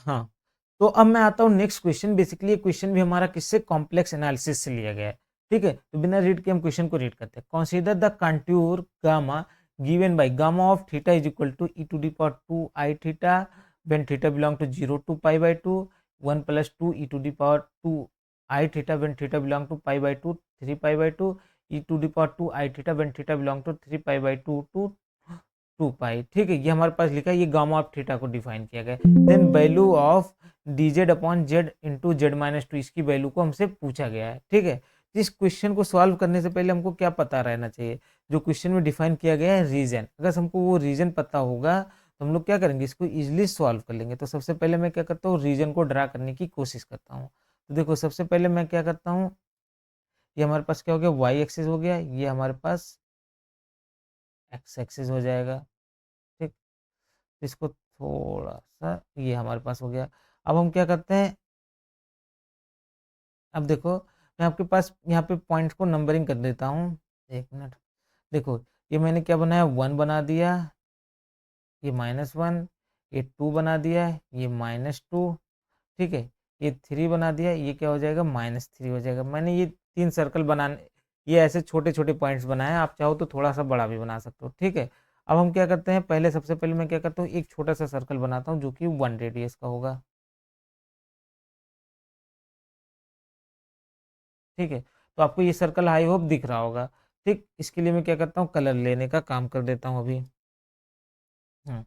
हाँ, तो अब मैं आता हूँ नेक्स्ट क्वेश्चन। बेसिकली ये क्वेश्चन भी हमारा किससे, कॉम्प्लेक्स एनालिसिस से लिया गया है, ठीक है। तो बिना रीड के हम क्वेश्चन को रीड करते हैं। Consider the contour gamma given by gamma of theta is equal to e to the power 2 i theta when theta belong to 0 to pi by 2, 1 plus 2 e to the power 2 i theta when theta belong to pi by 2 3 pi by 2, e to the power 2 i theta when theta belong to 3 pi by 2 to 2 पाई, ठीक है। ये हमारे पास लिखा है, ये gamma of theta को define किया गया है। Then value of d z upon z into z minus two, इसकी वैल्यू को हमसे पूछा गया है, ठीक है। इस क्वेश्चन को सॉल्व करने से पहले हमको क्या पता रहना चाहिए, जो क्वेश्चन में डिफाइन किया गया है रीजन। अगर हमको वो रीजन पता होगा तो हम लोग क्या करेंगे, इसको इजिली सॉल्व कर लेंगे। तो सबसे पहले मैं क्या करता हूँ, रीजन को ड्रा करने की कोशिश करता हूँ। तो देखो सबसे पहले मैं क्या करता हूँ, ये हमारे पास क्या हो गया, वाई एक्सिस हो गया, ये हमारे पास एक्स एक्सिस हो जाएगा, ठीक। इसको थोड़ा सा, ये हमारे पास हो गया। अब हम क्या करते हैं, अब देखो मैं आपके पास यहाँ पे पॉइंट्स को नंबरिंग कर देता हूँ, एक मिनट। देखो ये मैंने क्या बनाया, 1 बना दिया, ये -1, ये 2 बना दिया, ये -2, ठीक है। ये 3 बना दिया, ये क्या हो जाएगा, -3 हो जाएगा। मैंने ये 3 सर्कल बनाने, ये ऐसे छोटे छोटे पॉइंट्स बनाए, आप चाहो तो थोड़ा सा बड़ा भी बना सकते हो, ठीक है। अब हम क्या करते हैं, पहले सबसे पहले मैं क्या करता हूँ, एक छोटा सा सर्कल बनाता हूँ जो कि 1 रेडियस का होगा, ठीक है। तो आपको ये सर्कल आई होप दिख रहा होगा, ठीक। इसके लिए मैं क्या करता हूँ, कलर लेने का काम कर देता हूँ अभी। हम्म,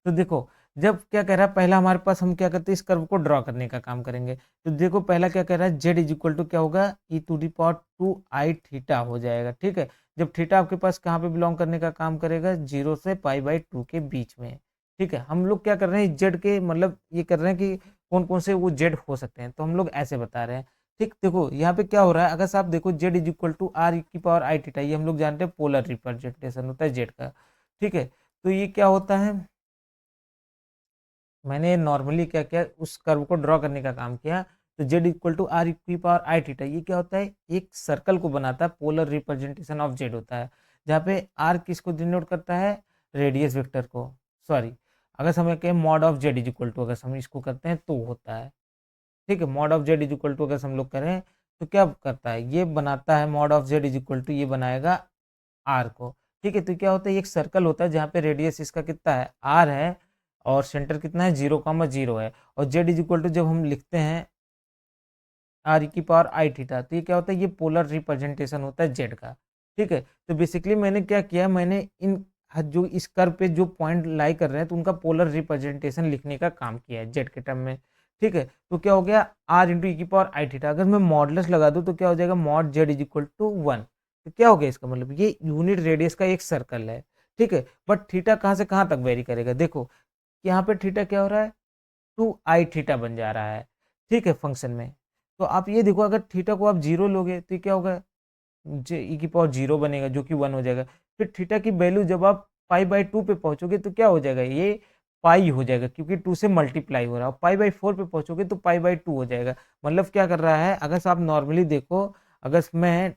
तो देखो जब क्या कह रहा है, पहला हमारे पास हम क्या करते हैं, इस कर्व को ड्रॉ करने का काम करेंगे। तो देखो पहला क्या कह रहा है, जेड इज इक्वल टू क्या होगा, e to the power 2 i theta हो जाएगा, ठीक है। जब थीटा आपके पास कहाँ पे बिलोंग करने का काम करेगा, 0 से पाई बाई 2 के बीच में, ठीक है। हम लोग क्या कर रहे हैं, जेड के मतलब ये कर रहे हैं कि कौन कौन से वो जेड हो सकते हैं, तो हम लोग ऐसे बता रहे हैं, ठीक। देखो यहाँ पे क्या हो रहा है, अगर आप देखो z is equal to r की पावर आई थीटा, ये हम लोग जानते हैं पोलर रिप्रेजेंटेशन होता है जेड का, ठीक है। तो ये क्या होता है, मैंने नॉर्मली क्या किया, उस कर्व को ड्रॉ करने का काम किया। तो जेड इक्वल टू आर की पावर आई थीटा, ये क्या होता है, एक सर्कल को बनाता है, पोलर रिप्रेजेंटेशन ऑफ जेड होता है, जहाँ पे आर किसको डिनोट करता है, रेडियस वेक्टर को, सॉरी। अगर हम कहें mod of z is equal to, अगर हम इसको करते हैं तो होता है, ठीक है। Mod of z is equal to अगर हम लोग करें तो क्या करता है, ये बनाता है mod of z is equal to, ये बनाएगा आर को, ठीक है। तो क्या होता है, एक सर्कल होता है जहाँ पे रेडियस इसका कितना है, आर है, और सेंटर कितना है, 0,0 है। और जेड इज इक्वल टू जब हम लिखते हैं आर की पावर आई थीटा, तो ये क्या होता है, ये पोलर रिप्रेजेंटेशन होता है जेड का, ठीक है। तो बेसिकली मैंने क्या किया, मैंने इन जो इस कर्व पे जो पॉइंट लाई कर रहे हैं, तो उनका पोलर रिप्रेजेंटेशन लिखने का काम किया है जेड के टर्म में, ठीक है। तो क्या हो गया, आर इंटू ई की पावर आई थीटा, अगर मैं मॉडुलस लगा दूं तो क्या हो जाएगा, mod z is equal to 1। तो क्या हो गया, इसका मतलब ये यूनिट रेडियस का एक सर्कल है, ठीक है। बट थीटा कहाँ से कहाँ तक वेरी करेगा, देखो यहाँ पे थीटा क्या हो रहा है, 2 आई थीटा बन जा रहा है, ठीक है, फंक्शन में। तो आप ये देखो, अगर थीटा को आप 0 लोगे तो ये क्या होगा, जे ई की पावर 0 बनेगा, जो कि 1 हो जाएगा। फिर थीटा की वैल्यू जब आप पाई बाई 2 पे पहुंचोगे तो क्या हो जाएगा, ये पाई हो जाएगा, क्योंकि 2 से मल्टीप्लाई हो रहा है। पाई बाई 4 पे पहुंचोगे तो पाई बाई 2 हो जाएगा। मतलब क्या कर रहा है, अगर आप नॉर्मली देखो, अगर मैं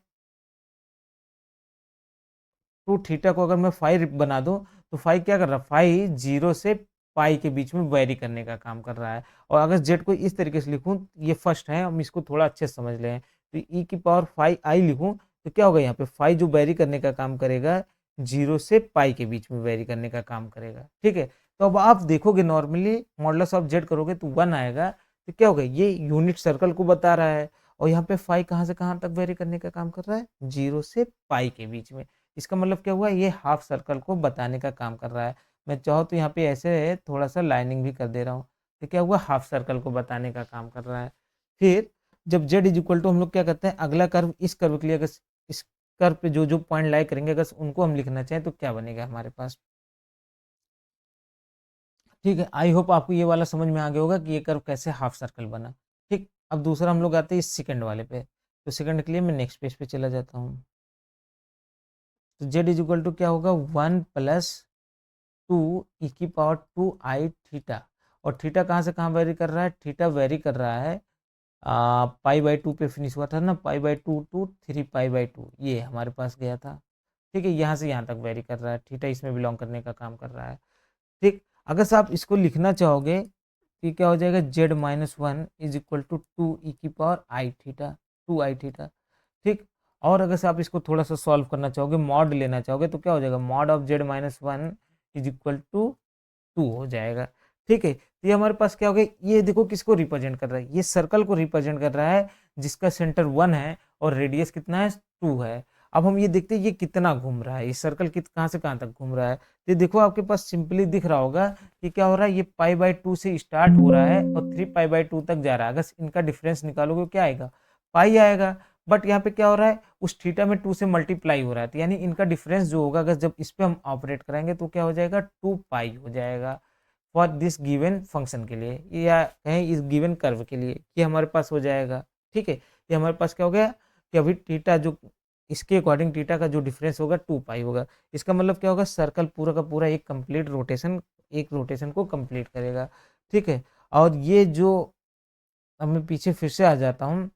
2 थीटा को अगर मैं 5 बना दूं, तो 5 क्या कर रहा है, 5 0 से पाई के बीच में वेरी करने का काम कर रहा है। और अगर जेड को इस तरीके से लिखूं, ये फर्स्ट है, हम इसको थोड़ा अच्छे से समझ लें। तो ई की पावर 5 आई लिखूं तो क्या होगा, यहाँ पे 5 जो वेरी करने का काम करेगा, 0 से पाई के बीच में वेरी करने का काम करेगा, ठीक है। तो अब आप देखोगे नॉर्मली मॉडुलस ऑफ जेड करोगे तो 1 आएगा। तो क्या होगा, ये यूनिट सर्कल को बता रहा है, और यहाँ पे 5 कहाँ से कहाँ तक वेरी करने का काम कर रहा है, 0 से पाई के बीच में। इसका मतलब क्या हुआ, ये हाफ सर्कल को बताने का काम कर रहा है। मैं चाहूँ तो यहाँ पे ऐसे थोड़ा सा लाइनिंग भी कर दे रहा हूँ, तो क्या हुआ, हाफ सर्कल को बताने का काम कर रहा है। फिर जब जेड इज इक्वल टू, हम लोग क्या करते हैं, अगला कर्व, इस कर्व के लिए अगर इस कर्व पे जो जो पॉइंट लाई करेंगे, अगर उनको हम लिखना चाहें तो क्या बनेगा हमारे पास, ठीक है। आई होप आपको ये वाला समझ में आ गया होगा कि ये कर्व कैसे हाफ सर्कल बना, ठीक। अब दूसरा हम लोग आते हैं इस सेकंड वाले पे। तो सेकंड के लिए मैं नेक्स्ट पेज पे चला जाता हूँ। तो जेड इज इक्वल टू क्या होगा, 1 + 2 ई की पावर 2 आई थीटा। और थीटा कहाँ से कहाँ वेरी कर रहा है, थीटा वेरी कर रहा है पाई बाई 2 पे फिनिश हुआ था ना, pi by 2 to 3 pi by 2, ये हमारे पास गया था, ठीक है। यहाँ से यहाँ तक वेरी कर रहा है, थीटा इसमें बिलोंग करने का काम कर रहा है, ठीक। अगर आप इसको लिखना चाहोगे तो ये क्या हो जाएगा z minus one is equal to two e की power i theta, two i theta. ठीक, और अगर से आप इसको थोड़ा सा सॉल्व करना चाहोगे, मॉड लेना चाहोगे, तो क्या हो जाएगा mod of z minus one is equal to two हो जाएगा। ठीक है, तो ये हमारे पास क्या हो गया, ये देखो किसको रिप्रेजेंट कर रहा है, ये सर्कल को रिप्रेजेंट कर रहा है जिसका सेंटर वन है और रेडियस कितना है टू है। अब हम ये देखते हैं ये कितना घूम रहा है, ये सर्कल कहाँ से कहाँ तक घूम रहा है। तो देखो आपके पास सिंपली दिख रहा होगा कि क्या हो रहा है, ये पाई बाई टू से स्टार्ट हो रहा है और थ्री पाई बाई टू तक जा रहा है। अगर इनका डिफरेंस निकालोगे क्या आएगा, पाई आएगा। बट यहाँ पे क्या हो रहा है, उस थीटा में टू से मल्टीप्लाई हो रहा है, तो यानी इनका डिफरेंस जो होगा अगर जब इस पे हम ऑपरेट करेंगे तो क्या हो जाएगा, टू पाई हो जाएगा फॉर दिस गिवन फंक्शन के लिए, या कहें इस गिवन कर्व के लिए, ये हमारे पास हो जाएगा। ठीक है, ये हमारे पास क्या हो गया कि अभी थीटा जो इसके अकॉर्डिंग थीटा का जो डिफरेंस होगा टू पाई होगा। इसका मतलब क्या होगा, सर्कल पूरा का पूरा एक कंप्लीट रोटेशन, एक रोटेशन को कंप्लीट करेगा। ठीक है, और ये जो, अब मैं पीछे फिर से आ जाता हूँ,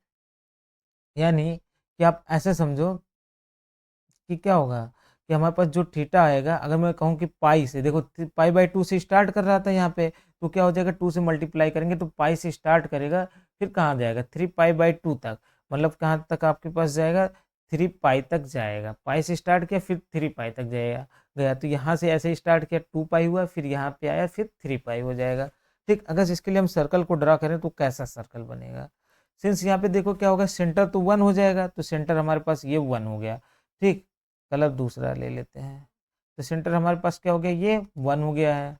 यानी कि आप ऐसे समझो कि क्या होगा कि हमारे पास जो थीटा आएगा, अगर मैं कहूँ कि पाई से, देखो पाई बाई टू से स्टार्ट कर रहा था यहाँ पे, तो क्या हो जाएगा टू से मल्टीप्लाई करेंगे तो पाई से स्टार्ट करेगा, फिर कहाँ जाएगा थ्री पाई बाई टू तक, मतलब कहाँ तक आपके पास जाएगा, थ्री पाई तक जाएगा। पाई से स्टार्ट किया फिर थ्री पाई तक जाएगा, गया तो यहाँ से ऐसे स्टार्ट किया टू पाई हुआ, फिर यहाँ पे आया फिर थ्री पाई हो जाएगा। ठीक, अगर इसके लिए हम सर्कल को ड्रा करें तो कैसा सर्कल बनेगा, सिंस यहाँ पे देखो क्या होगा, सेंटर तो वन हो जाएगा, तो सेंटर हमारे पास ये वन हो गया। ठीक, कलर दूसरा ले लेते हैं, तो सेंटर हमारे पास क्या हो गया, ये वन हो गया है।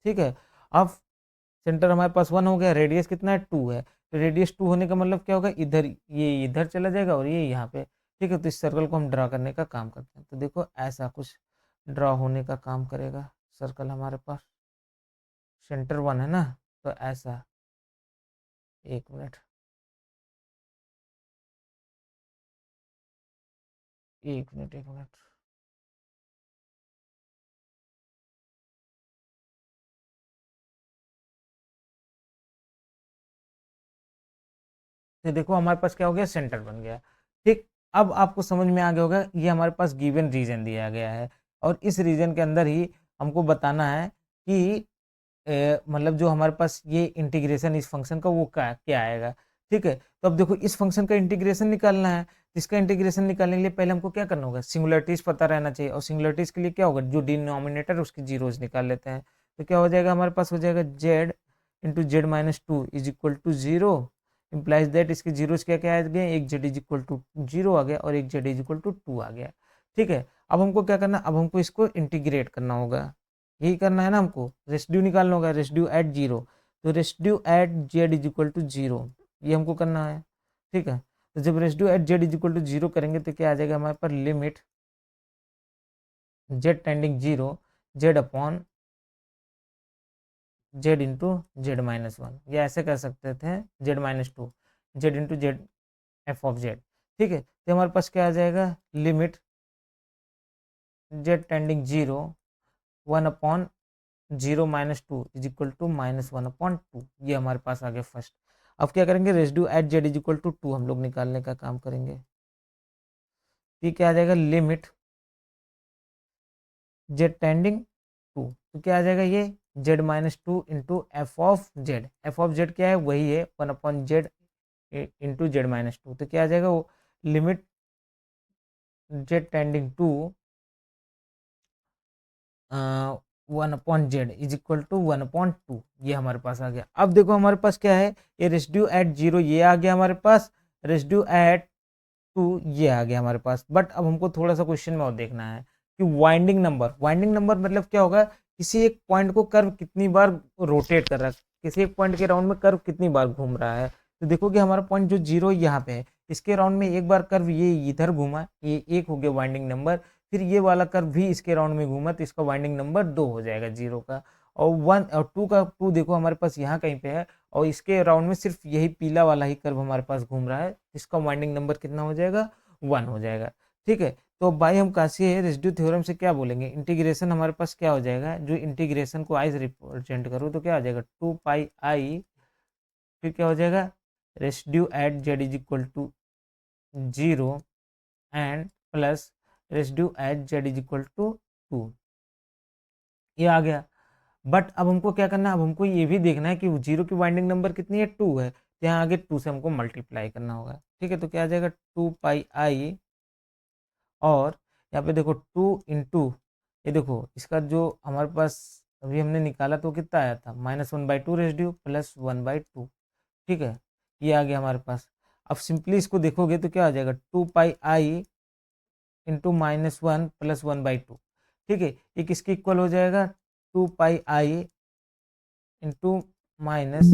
ठीक है, अब सेंटर हमारे पास वन हो गया, रेडियस कितना है टू है, तो रेडियस टू होने का मतलब क्या होगा, इधर ये इधर चला जाएगा और ये यहाँ पे। ठीक है, तो इस सर्कल को हम ड्रा करने का काम करते हैं, तो देखो ऐसा कुछ ड्रा होने का काम करेगा सर्कल हमारे पास, सेंटर वन है ना, तो ऐसा, एक मिनट, एक मिनट, एक मिनट, तो देखो हमारे पास क्या हो गया, सेंटर बन गया। ठीक, अब आपको समझ में आ गया होगा ये हमारे पास गिवन रीजन दिया गया है, और इस रीजन के अंदर ही हमको बताना है कि मतलब जो हमारे पास ये इंटीग्रेशन इस फंक्शन का वो क्या क्या आएगा। ठीक है, तो अब देखो इस फंक्शन का इंटीग्रेशन निकालना है, इसका इंटीग्रेशन निकालने के लिए पहले हमको क्या करना होगा, सिंगुलरिटीज पता रहना चाहिए, और सिंगुलरिटीज के लिए क्या होगा, जो डिनोमिनेटर उसकी जीरोज निकाल लेते हैं। तो क्या हो जाएगा हमारे पास, हो जाएगा z into z minus two is equal to zero, implies that इसके जीरोज क्या क्या आ गए, एक z is equal to zero आ गया और एक z is equal to two आ गया। ठीक है, अब हमको क्या करना, अब हमको इसको इंटीग्रेट करना होगा, यही करना है ना हमको, रेसिड्यू निकालना होगा, रेसिड्यू एट जीरो, तो residue at z is equal to zero, ये हमको करना है। ठीक है, तो जब residue at z is equal to zero करेंगे तो क्या आ जाएगा हमारे पास, limit z tending zero, z upon z into z minus one, या ऐसे कर सकते थे z minus two, z into z f of z. ठीक है, तो हमारे पास क्या आ जाएगा, limit z tending zero, one upon zero minus two is equal to minus one upon two, ये हमारे पास आ गया फर्स्ट। अब क्या करेंगे, residue at z is equal to two हम लोग निकालने का काम करेंगे। ये क्या आ जाएगा, लिमिट जेड टेंडिंग टू, तो क्या आ जाएगा ये z minus two into f of z, f of z क्या है, वही है one upon z into z minus two, तो क्या आ जाएगा वो, limit z tending to one upon z is equal to one upon two, ये हमारे पास आ गया। अब देखो हमारे पास क्या है, ये रेसिड्यू एट जीरो ये आ गया हमारे पास, रेसिड्यू एट टू ये आ गया हमारे पास। बट अब हमको थोड़ा सा क्वेश्चन में और देखना है कि वाइंडिंग नंबर, वाइंडिंग नंबर मतलब क्या होगा, किसी एक पॉइंट को कर्व कितनी बार रोटेट कर रहा है, किसी एक पॉइंट के राउंड में कर्व कितनी बार घूम रहा है। तो देखो कि हमारा पॉइंट जो जीरो यहाँ पे है, इसके राउंड में एक बार कर्व ये इधर घूमा, ये एक हो गया वाइंडिंग नंबर, फिर ये वाला कर्व भी इसके राउंड में घूमा, तो इसका वाइंडिंग नंबर दो हो जाएगा जीरो का। और वन और टू का, टू देखो हमारे पास यहाँ कहीं पे है, और इसके राउंड में सिर्फ यही पीला वाला ही कर्व हमारे पास घूम रहा है, इसका वाइंडिंग नंबर कितना हो जाएगा, वन हो जाएगा। ठीक है, तो भाई हम काशी रेसिड्यू थ्योरम से क्या बोलेंगे, इंटीग्रेशन हमारे पास क्या हो जाएगा, जो इंटीग्रेशन को आई से रिप्रेजेंट करूँ तो क्या हो जाएगा, टू पाई आई, फिर क्या हो जाएगा, residue at z is equal to zero and plus residue at z is equal to two, ये आ गया। बट अब हमको क्या करना है, अब हमको ये भी देखना है कि 0 की बाइंडिंग नंबर कितनी है, 2 है, तो यहाँ आगे 2 से हमको मल्टीप्लाई करना होगा। ठीक है, तो क्या आ जाएगा 2 पाई आई, और यहाँ पे देखो 2 इंटू, ये देखो इसका जो हमारे पास अभी हमने निकाला तो कितना आया था, -1/2 रेसिड्यू प्लस 1/2। ठीक है, ये आ गया हमारे पास। अब सिंपली इसको देखोगे तो क्या आ जाएगा, 2 पाई आई इंटू -1 प्लस 1/2। ठीक है, ये किसके इक्वल हो जाएगा, 2 पाई आई इंटू माइनस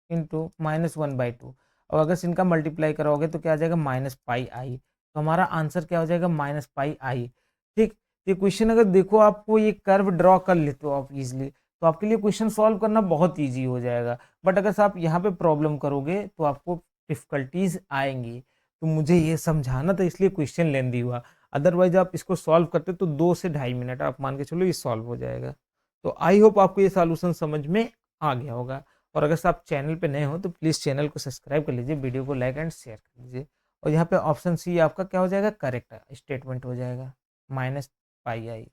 -1/2। और अगर इनका मल्टीप्लाई कराओगे तो क्या आ जाएगा, -पाई आई। तो हमारा आंसर क्या हो जाएगा, -पाई आई। ठीक, ये क्वेश्चन अगर देखो आपको ये कर्व ड्रॉ कर लेते हो आप इजीली, तो आपके लिए क्वेश्चन सॉल्व करना बहुत इजी हो जाएगा। बट अगर आप यहाँ पे प्रॉब्लम करोगे तो आपको डिफिकल्टीज आएंगी। तो मुझे ये समझाना था, इसलिए क्वेश्चन लेंदी हुआ। अदरवाइज आप इसको सॉल्व करते तो 2 से ढाई मिनट आप मान के चलो ये सॉल्व हो जाएगा। तो आई होप आपको ये सॉल्यूशन समझ में आ गया होगा। और अगर आप चैनल पे नए हो तो प्लीज़ चैनल को सब्सक्राइब कर लीजिए, वीडियो को लाइक एंड शेयर कर लीजिए। और यहाँ पे ऑप्शन सी आपका क्या हो जाएगा, करेक्ट स्टेटमेंट हो जाएगा, -पाई आई।